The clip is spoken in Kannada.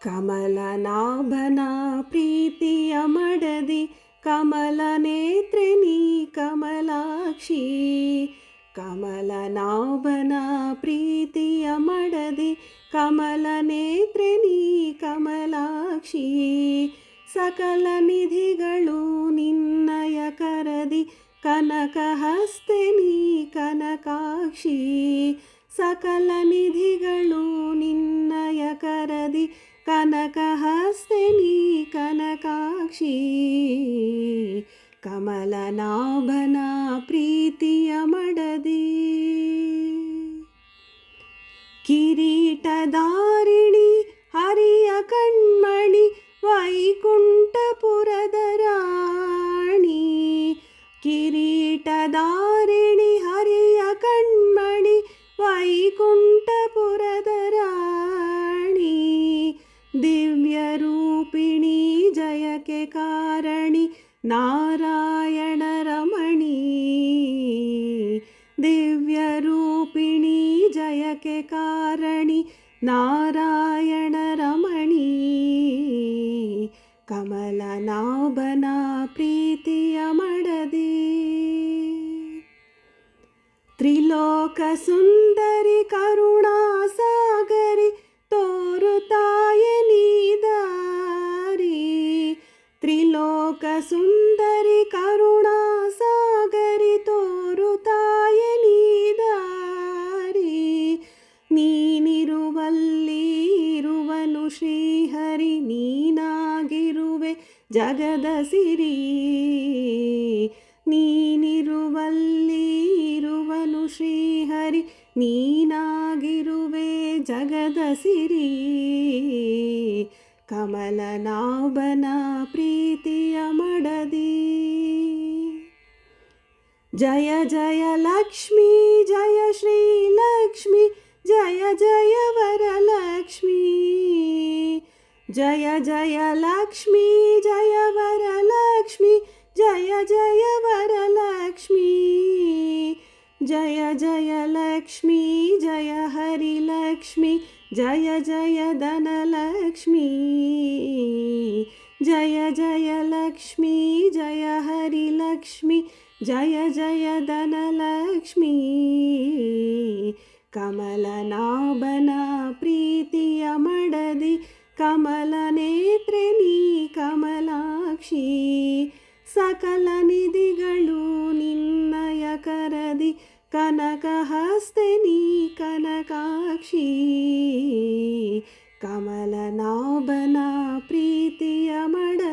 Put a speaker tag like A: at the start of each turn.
A: ಕಮಲನಾಭನ ಪ್ರೀತಿಯ ಮಡದಿ ಕಮಲ ನೇತ್ರೆ ನೀ ಕಮಲಾಕ್ಷಿ. ಕಮಲನಾಭನ ಪ್ರೀತಿಯ ಮಡದಿ ಕಮಲ ನೇತ್ರೆ ನೀ ಕಮಲಾಕ್ಷಿ. ಸಕಲ ನಿಧಿಗಳು ನಿನ್ನಯ ಕರದಿ ಕನಕ ಹಸ್ತೆ ನೀ ಕನಕಾಕ್ಷಿ. ಸಕಲ ನಿಧಿಗಳು ನಿನ್ನಯ ಕರದಿ ಕನಕ ಹಸ್ತೆ ನೀ ಕನಕಾಕ್ಷಿ. ಕಮಲನಾಭನ ಪ್ರೀತಿಯ ಮಡದಿ. ಕಿರೀಟಧಾರಿಣಿ ಹರಿಯ ಕಣ್ಮಣಿ ವೈಕುಂಠಪುರದ ರಾಣಿ. ಕಿರೀಟಧಾರಿಣಿ ಹರಿಯ ಕಣ್ಮಣಿ ವೈಕುಂಠಪುರದ ರಾಣಿ. ದಿವ್ಯ ರೂಪಿಣಿ ಜಯಕ್ಕೆ ಕಾರಣಿ ನಾರಾಯಣ ರಮಣಿ. ದಿವ್ಯ ರೂಪಿಣಿ ಜಯಕ್ಕೆ ಕಾರಣಿ ನಾರಾಯಣ ರಮಣಿ. ಕಮಲನಾಭನ ಪ್ರೀತಿಯ ಮಡದಿ. ತ್ರಿಲೋಕ ಸುಂದರಿ ಕರುಣಾಸಾಗರಿ ತೋರುತ್ತಾಯ ನೀ ದಾರಿ. ತ್ರಿಲೋಕ ಸುಂದರಿ ಕರುಣಾಸಾಗರಿ ತೋರುತ್ತಾಯ ನೀ ದಾರಿ. ನೀನಿರುವಲ್ಲಿ ಇರುವನು ಶ್ರೀಹರಿ ನೀನಾಗಿರುವೆ ಜಗದ ಸಿರಿ. ನೀನಿರುವಲ್ಲಿ ಇರುವನು ಶ್ರೀಹರಿ ನೀನಾಗಿರುವೆ ಜಗದ ಸಿರಿ. ಕಮಲನಾಭನ ಪ್ರೀತಿಯ ಮಡದಿ. ಜಯ ಜಯ ಲಕ್ಷ್ಮೀ ಜಯ ಶ್ರೀ ಲಕ್ಷ್ಮಿ ಜಯ ಜಯ ವರಲಕ್ಷ್ಮೀ. ಜಯ ಜಯ ಲಕ್ಷ್ಮೀ ಜಯ ವರಲಕ್ಷ್ಮಿ ಜಯ ಜಯ ವರಲಕ್ಷ್ಮೀ. ಜಯ ಜಯ ಲಕ್ಷ್ಮೀ ಜಯ ಹರಿಲಕ್ಷ್ಮಿ ಜಯ ಜಯ ಧನಲಕ್ಷ್ಮೀ. ಜಯ ಜಯ ಲಕ್ಷ್ಮೀ ಜಯ ಹರಿಲಕ್ಷ್ಮಿ ಜಯ ಜಯ ಧನಲಕ್ಷ್ಮೀ. ಕಮಲನಾಭನ ಪ್ರೀತಿಯ ಮಡದಿ ಕಮಲ ನೇತ್ರೆ ನೀ ಕಮಲಾಕ್ಷಿ. ಸಕಲ ನಿಧಿಗಳು ನಿನ್ನಯ ಕರದಿ ಕನಕ ಹಸ್ತೆ ನೀ ಕನಕಾಕ್ಷಿ. ಕಮಲನಾಭನ ಪ್ರೀತಿಯ ಮಡದಿ.